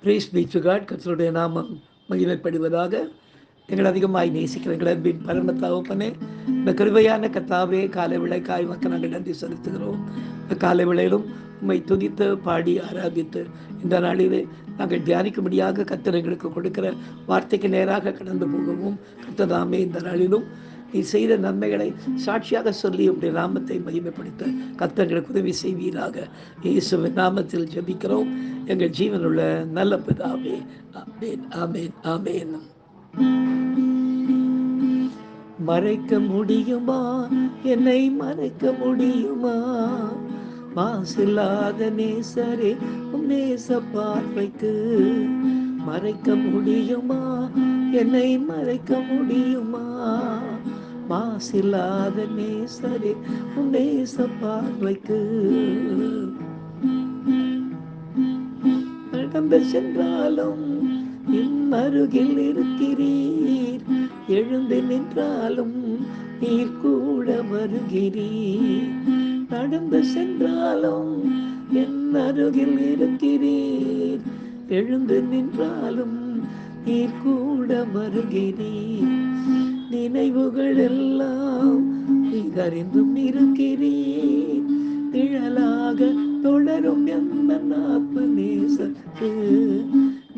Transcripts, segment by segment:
Brace B to God. கர்த்தருடைய நாமம் மகிமைப்படுவதாக. எங்களை அதிகமாய் நேசிக்கிற எங்களை அன்பின் பரம தகப்பனே, இந்த கிருபையான கர்த்தாவே, காலை விளைக்காய் மக்கள் நாங்கள் நன்றி செலுத்துகிறோம். இந்த காலை விளையிலும் உம்மை துதித்து பாடி ஆராதித்து இந்த நாளிலே நாங்கள் தியானிக்கும்படியாக கர்த்தர் எங்களுக்கு கொடுக்கிற வார்த்தைக்கு நேராக கடந்து போகவும், கர்த்தர் தாமே இந்த நாளிலும் நீ செய்த நன்மைகளை சாட்சியாக சொல்லி உடைய நாமத்தை மகிமைப்படுத்த கர்த்தர் எங்களுக்கு உதவி செய்வீராக. இயேசுவின் நாமத்தில் ஜெபிக்கிறோம் எங்கள் ஜீவனுள்ள நல்ல பிதாவே. ஆமென், ஆமென், ஆமென். மறைக்க முடியுமா, என்னை மறைக்க முடியுமா? மாசில்லாத நேசரே, உம் நேச பார்வைக்கு மறைக்க முடியுமா, என்னை மறைக்க முடியுமா? மாசில்லாத நேசரே, உம் நேச பார்வைக்கு நடந்து சென்றாலும் என் அருகில் இருக்கிறீர், எழுந்து நின்றாலும் நீர் கூட வருகிறீர். நடந்து சென்றாலும் என் அருகில் இருக்கிறீர், எழுந்து நின்றாலும் நீர் கூட வருகிறீர். நினைவுகள் எல்லாம் நீர் அறிந்தும் இருக்கிறீர், நிழலாக தொடரும் எந்த ஆத்ம நேசத்து.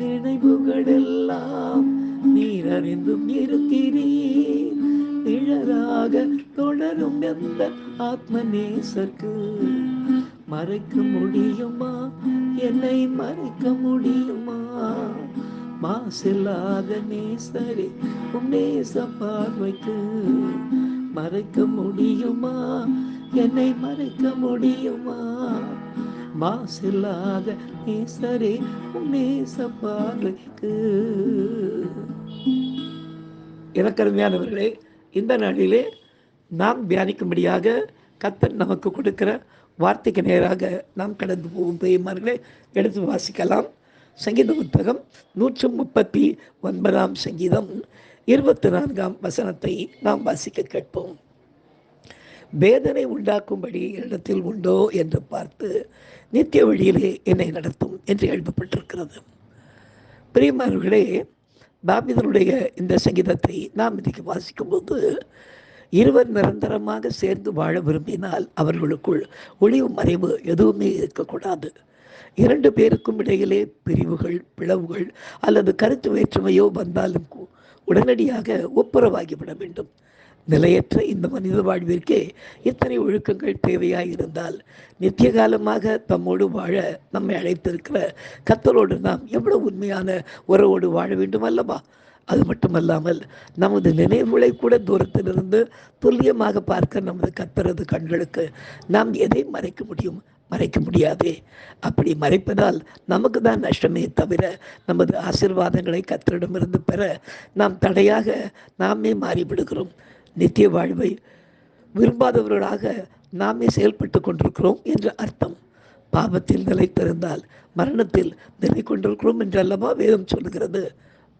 நினைவுகள் எல்லாம் நீர் அறிந்தும் இருக்கிறீர், நிழலாக தொடரும் எந்த ஆத்ம நேசக்கு. மறைக்க முடியுமா, என்னை மறைக்க முடியுமா? மாசில்லாத நேசரே, உம் நேச பார்வைக்கு மறைக்க முடியுமா, என்னை மறைக்க முடியுமா? மாசில்லாத நேசரே, உம் நேச பார்வைக்கு. இறக்கருமையானவர்களே, இந்த நாளிலே நாம் தியானிக்கும்படியாக கர்த்தர் நமக்கு கொடுக்கிற வார்த்தைக்கு நேராக நாம் கடந்து போகும் பிரியமானவர்களே, எடுத்து வாசிக்கலாம். சங்கீத புத்தகம் 139 சங்கீதம் 24 வசனத்தை நாம் வாசிக்க கேட்போம். வேதனை உண்டாக்கும்படி இடத்தில் உண்டோ என்று பார்த்து நித்திய வழியிலே என்னை நடத்தும் என்று எழுதப்பட்டிருக்கிறது. பிரியமானவர்களே, தாவீதுடைய இந்த சங்கீதத்தை நாம் இன்றைக்கு வாசிக்கும்போது, இருவர் நிரந்தரமாக சேர்ந்து வாழ விரும்பினால் அவர்களுக்குள் ஒளிவு மறைவு எதுவுமே இருக்கக்கூடாது. 2 பேருக்கும் இடையிலே பிரிவுகள், பிளவுகள் அல்லது கருத்து வேற்றுமையோ வந்தாலும் உடனடியாக ஒப்புரவாகிவிட வேண்டும். நிலையற்ற இந்த மனித வாழ்விற்கே இத்தனை ஒழுக்கங்கள் தேவையாக இருந்தால், நித்திய காலமாக தம்மோடு வாழ நம்மை அழைத்திருக்கிற கர்த்தரோடு நாம் எவ்வளவு உண்மையான உறவோடு வாழ வேண்டும் அல்லவா? அது மட்டுமல்லாமல் நமது நினைவுகளை கூட தூரத்திலிருந்து துல்லியமாக பார்க்க நமது கர்த்தரது கண்களுக்கு நாம் எதை மறைக்க முடியும்? மறைக்க முடியாதே. அப்படி மறைப்பதால் நமக்கு தான் நஷ்டமே தவிர, நமது ஆசீர்வாதங்களை கர்த்தரிடமிருந்து பெற நாம் தடையாக நாமே மாறிவிடுகிறோம். நித்திய வாழ்வை விரும்பாதவர்களாக நாமே செயல்பட்டு கொண்டிருக்கிறோம் என்று அர்த்தம். பாவத்தில் நிலைத்திருந்தால் மரணத்தில் நிலை கொண்டிருக்கிறோம் என்றல்லவா வேதம் சொல்லுகிறது.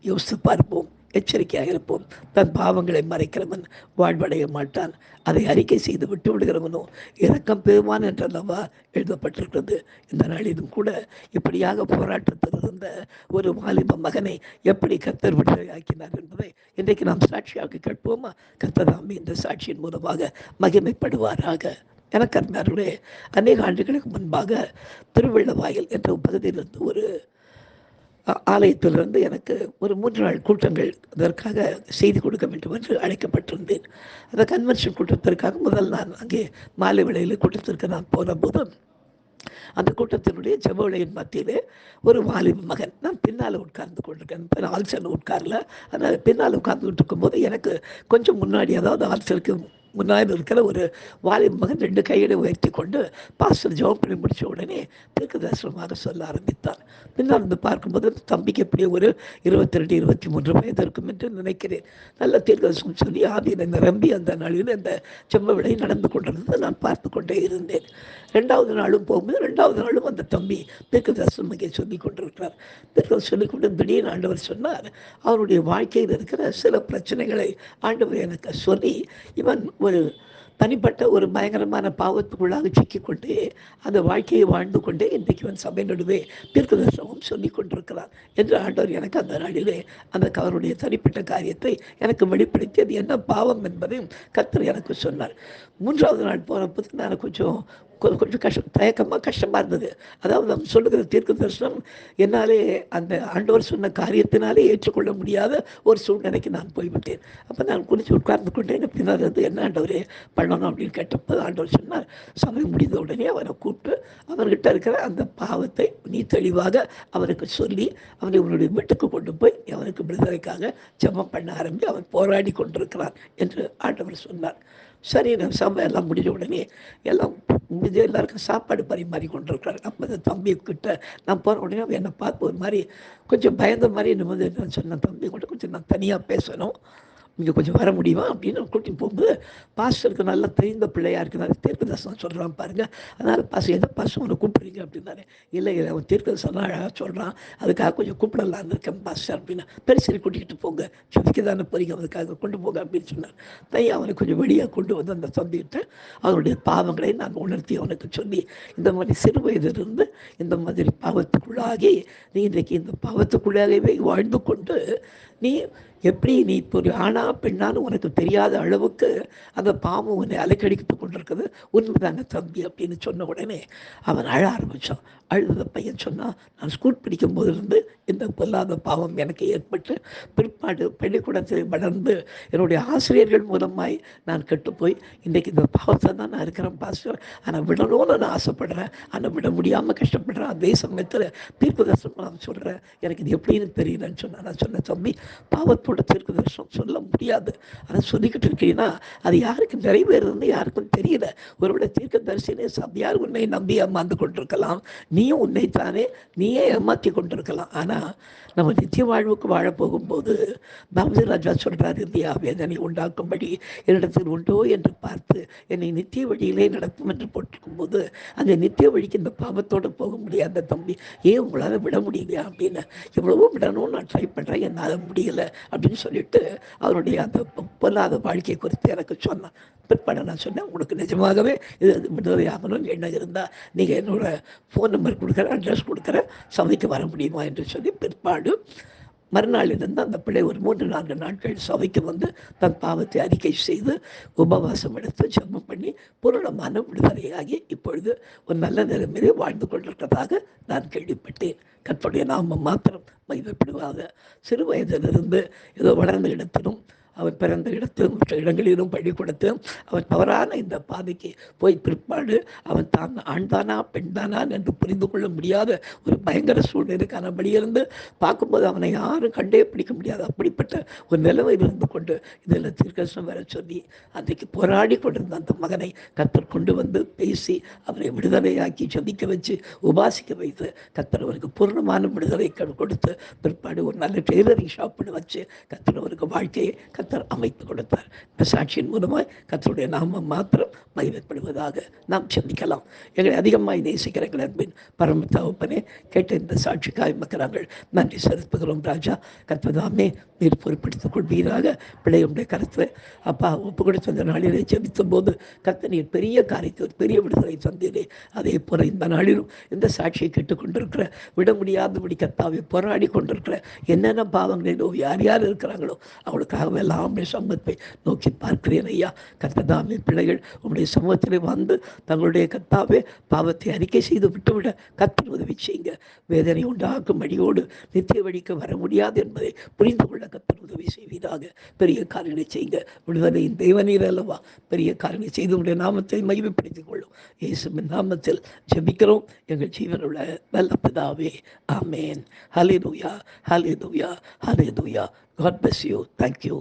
யோசித்து பார்ப்போம், எச்சரிக்கையாக இருப்போம். தன் பாவங்களை மறைக்கிறவன் வாழ்வடைய மாட்டான், அதை அறிக்கை செய்து விட்டு விடுகிறவனோ இரக்கம் பெறுவான் என்றல்லவா எழுதப்பட்டிருக்கிறது. இந்த நாளிலும் கூட இப்படியாக போராட்டத்தில் இருந்த ஒரு வாலிப மகனை எப்படி கர்த்தர் விடுதலையாக்கினார் என்பதை இன்றைக்கு நாம் சாட்சியாக கேட்போமா? கர்த்தர் தாமே இந்த சாட்சியின் மூலமாக மகிமைப்படுவாராக. எனக்கு அருமையானவர்களே, அநேக ஆண்டுகளுக்கு முன்பாக திருவள்ளவாயல் என்ற பகுதியிலிருந்து ஒரு ஆலயத்திலிருந்து எனக்கு ஒரு 3 நாள் கூட்டங்கள் அதற்காக செய்தி கொடுக்க வேண்டும் என்று அழைக்கப்பட்டிருந்தேன். அந்த கன்வென்ஷன் கூட்டத்திற்காக முதல் நான் அங்கே மாலை வேளையில் கூட்டத்திற்கு நான் போன போது, அந்த கூட்டத்தினுடைய ஜெபவேளையின் மத்தியிலே ஒரு வாலிப மகன், நான் பின்னால் உட்கார்ந்து கொண்டிருக்கேன், ஆல்சல் உட்காரல, அதனால் பின்னால் உட்கார்ந்துட்டு இருக்கும்போது எனக்கு கொஞ்சம் முன்னாடி, அதாவது ஆல்சலுக்கு முன்னாடி இருக்கிற ஒரு வாலிப மகன் 2 கைகளை உயர்த்தி கொண்டு பாஸ்டர் ஜெபம் பண்ணி முடித்த உடனே தீர்க்கதரிசனமாக சொல்ல ஆரம்பித்தார். பின்னால் இருந்து பார்க்கும்போது தம்பிக்கு எப்படியும் ஒரு 22, 23 வயது இருக்கும் என்று நினைக்கிறேன். நல்ல தீர்க்கதரிசனம் சொல்லி ஆவியில் நிரம்பி அந்த நாளில் அந்த செம்ம விலை நடந்து கொண்டிருந்தது நான் பார்த்து கொண்டே இருந்தேன். 2வது நாளும் போகும்போது 2வது நாளும் அந்த தம்பி தீர்க்கதரிசனம் இங்கே சொல்லி கொண்டிருக்கிறார். தீர்க்கதரிசனம் சொல்லி கொண்டு திடீர்னு ஆண்டவர் சொன்னார், அவருடைய வாழ்க்கையில் இருக்கிற சில பிரச்சனைகளை ஆண்டவர் எனக்கு சொல்லி, இவன் ஒரு தனிப்பட்ட ஒரு பயங்கரமான பாவத்துக்குள்ளாக சிக்கிக்கொண்டு அந்த வாழ்க்கையை வாழ்ந்து கொண்டே இன்றைக்கு சபை நடுவே தீர்க்கதரிசனம் சொல்லி கொண்டிருக்கிறார் என்று ஆண்டவர் எனக்கு அந்த நாளிலே அந்த அவருடைய தனிப்பட்ட காரியத்தை எனக்கு வெளிப்படுத்தி அது என்ன பாவம் என்பதையும் கர்த்தர் எனக்கு சொன்னார். 3வது நாள் போனப்போது நான் கொஞ்சம் தயக்கமாக கஷ்டமாக இருந்தது. அதாவது நம்ம சொல்லுகிற தீர்க்க தரிசனம் என்னாலே அந்த ஆண்டவர் சொன்ன காரியத்தினாலே ஏற்றுக்கொள்ள முடியாத ஒரு சூழ்நிலைக்கு நான் போய்விட்டேன். அப்போ நான் குறித்து உட்கார்ந்து கொண்டேன். பின்னர் அது என்ன ஆண்டவரே பண்ணணும் அப்படின்னு கேட்டப்போ ஆண்டவர் சொன்னார், சமயம் முடிந்த உடனே அவரை கூப்பிட்டு அவர்கிட்ட இருக்கிற அந்த பாவத்தை நீ தெளிவாக அவருக்கு சொல்லி அவனை உன்னுடைய வீட்டுக்கு கொண்டு போய் அவனுக்கு விடுதலைக்காக ஜெபம் பண்ண ஆரம்பி அவன் போராடி கொண்டிருக்கிறான் என்று ஆண்டவர் சொன்னார். சரி, நான் சமையல் எல்லாம் முடிஞ்ச உடனே எல்லாம் முடிஞ்ச எல்லாருக்கும் சாப்பாடு பரிமாறி கொண்டிருக்கிறார். நம்ம அந்த தம்பி கிட்ட நான் போன உடனே அவன் என்னை பார்த்து ஒரு மாதிரி கொஞ்சம் பயந்த மாதிரி நான் சொன்னேன், தம்பி கூட கொஞ்சம் நான் தனியாக பேசணும், இங்கே கொஞ்சம் வர முடியுமா அப்படின்னு கூட்டின்னு போகும்போது பாஸ்டருக்கு நல்லா தெரிந்த பிள்ளையாக இருக்கிறாரு, தீர்க்க தரிசனம் சொல்கிறான் பாருங்கள், அதனால் பாஸ்டர் எந்த பாஸ்டர் உங்களை கூப்பிடுறீங்க அப்படின்னாரு. இல்லை அவன் தீர்க்க தரிசனம் அழகாக சொல்கிறான், அதுக்காக கொஞ்சம் கூப்பிடலான்னு இருக்கேன் பாஸ்டர் அப்படின்னா. பெருசரி கூட்டிகிட்டு போங்க, சொதிக்க தானே போறீங்க, அதுக்காக கொண்டு போங்க அப்படின்னு சொன்னார். தையா அவனை கொஞ்சம் வெளியாக கொண்டு வந்து அந்த தம்பிகிட்ட அவனுடைய பாவங்களை நான் உணர்த்தி அவனுக்கு சொல்லி, இந்த மாதிரி சிறு வயதிலிருந்து இந்த மாதிரி பாவத்துக்குள்ளாகி நீ இன்றைக்கு இந்த பாவத்துக்குள்ளாகவே வாழ்ந்து கொண்டு நீ எப்படி நீ இப்போ ஒரு ஆணா பெண்ணான்னு உனக்கு தெரியாத அளவுக்கு அந்த பாவம் உன்னை அலைக்கடித்து கொண்டிருக்குது, உண்மைதான தம்பி அப்படின்னு சொன்ன உடனே அவன் அழ ஆரம்பித்தான். அழுத பையன் சொன்னான், நான் ஸ்கூல் படிக்கும் போதிலிருந்து இந்த பொல்லாத பாவம் எனக்கு ஏற்பட்டு பிற்பாடு பள்ளிக்கூடத்தில் வளர்ந்து என்னுடைய ஆசிரியர்கள் மூலமாய் நான் கெட்டுப்போய் இன்றைக்கு இந்த பாவத்தை தான் நான் இருக்கிறேன் பாஸ்டர், ஆனால் விடணும்னு நான் ஆசைப்படுறேன், ஆனால் விட முடியாமல் கஷ்டப்படுறேன். அதே சமயத்தில் தீர்க்க தரிசனம் நான் சொல்கிறேன், எனக்கு இது எப்படின்னு தெரியலன்னு சொன்னேன். நான் சொன்ன தம்பி, பாவத்தோட தீர்க்க தரிசனம் சொல்ல முடியாது, அதை சொல்லிக்கிட்டு இருக்கீங்கன்னா அது யாருக்கு நிறைவேறுதுன்னு யாருக்கும் தெரியல. ஒருவேளை தீர்க்க தரிசனே சபையார் உன்னை நம்பி ஏமாந்து கொண்டிருக்கலாம், நீயும் உன்னைத்தானே நீயே ஏமாற்றி கொண்டிருக்கலாம். ஆனால் நம்ம நித்திய வாழ்வுக்கு வாழப்போகும்போது பாபு ராஜா சொல்கிறார், இல்லையா, வேதனை உண்டாக்கும்படி என்னிடத்தில் உண்டோ என்று பார்த்து என்னை நித்திய வழியிலே நடக்கும் என்று போட்டிருக்கும் போது அந்த நித்திய வழிக்கு இந்த பாவத்தோடு போக முடியாத தம்பி, ஏன் உங்களால் விட முடியலையா அப்படின்னு. எவ்வளவோ விடணும்னு நான் ட்ரை பண்ணுறேன், என்னால் முடியலை அப்படின்னு சொல்லிட்டு அவருடைய அந்த பொல்லாத வாழ்க்கையை குறித்து எனக்கு சொன்னான். பிற்பாடு நான் சொன்னேன், உங்களுக்கு நிஜமாகவே இது விடுதலை ஆகணும்னு எண்ணம் இருந்தால் நீங்கள் என்னோட ஃபோன் நம்பர் கொடுக்குறேன், அட்ரஸ் கொடுக்குறேன், சபைக்கு வர முடியுமா என்று சொல்லி பிற்பாடு மறுநாளிலிருந்து அந்த பிள்ளை ஒரு 3-4 நாட்கள் சபைக்கு வந்து தன் பாவத்தை அறிக்கை செய்து உபவாசம் எடுத்து ஜெபம் பண்ணி பூரணமான விடுதலையாகி இப்பொழுது ஒரு நல்ல நிலைமையிலே வாழ்ந்து கொண்டிருக்கிறதாக நான் கேள்விப்பட்டேன். கர்த்தருடைய நாமம் மாத்திரம் மகிமைப்படுவாக. சிறு வயதிலிருந்து ஏதோ வளர்ந்த இடத்திலும் அவர் பிறந்த இடத்திலும் மற்ற இடங்களிலும் பள்ளிக்கூடத்திலும் அவர் தவறான இந்த பாதைக்கு போய் பிற்பாடு அவன் தான் ஆண்தானா பெண்தானான் என்று புரிந்து கொள்ள முடியாத ஒரு பயங்கர சூழ்நிலைக்கான வழியிருந்து பார்க்கும்போது அவனை யாரும் கண்டே பிடிக்க முடியாது. அப்படிப்பட்ட ஒரு நிலைமையில் இருந்து கொண்டு இதில் தீர்க்கதரிசனம் வர சொல்லி அன்றைக்கு போராடி கொண்டிருந்த அந்த மகனை கர்த்தர் கொண்டு வந்து பேசி அவரை விடுதலையாக்கி ஜெபிக்க வச்சு உபாசிக்க வைத்து கர்த்தர் அவருக்கு பூர்ணமான விடுதலை கொடுத்து பிற்பாடு ஒரு நல்ல டெய்லரிங் ஷாப்னு வச்சு கர்த்தர் அவருக்கு வாழ்க்கையை கர்த்தர் அமைத்து கொடுத்தார். இந்த சாட்சியின் மூலமாய் கர்த்தருடைய நாமம் மாத்திரம் மகிமைப்படுவதாக நாம் சிந்திக்கலாம். எங்களை அதிகமாய் நேசிக்கிற எங்கள் அன்பின் பரம தகப்பனே, கேட்ட இந்த சாட்சிக்காய் மக்கள் நன்றி செலுத்துகிறோம். ராஜா, கர்த்ததாமே நீர் பொறுப்படுத்திக் கொள்வீராக. பிள்ளையுடைய கருத்தை அப்பா ஒப்பு கொடுத்த அந்த நாளிலே ஜெபித்த போது கர்த்தர் நீர் பெரிய காரியத்தை ஒரு பெரிய விடுதலை தந்தீரே. அதே போல இந்த நாளிலும் இந்த சாட்சியை கேட்டுக்கொண்டிருக்கிற விட முடியாதபடி கர்த்தாவை போராடி கொண்டிருக்கிற என்னென்ன பாவங்களிலோ யார் யார் இருக்கிறாங்களோ அவளுக்காக எல்லாம் சமூகத்தை நோக்கி பார்க்கிறேன் ஐயா. கர்த்ததாமே பிள்ளைகள் உங்களுடைய சமூகத்திலே வந்து தங்களுடைய கர்த்தாவே பாவத்தை அறிக்கை செய்து விட்டுவிட கர்த்தர் உதவி செய்யுங்க. வேதனை உண்டாக்கும் வழியோடு நித்திய வழிக்கு வர முடியாது என்பதை புரிந்து கொள்ள கர்த்தர் உதவி செய்வீராக. பெரிய காரியங்களை செய்யுங்க. விடுதலையின் தேவநீர் அல்லவா, பெரிய காரியங்களை செய்து உங்களுடைய நாமத்தை மகிமைப்படுத்திக் கொள்ளும். இயேசுவின் நாமத்தில் ஜெபிக்கிறோம் எங்கள் ஜீவனுள்ள நல்ல பிதாவே, ஆமேன். ஹல்லேலூயா, ஹல்லேலூயா, ஹல்லேலூயா. God bless you. Thank you.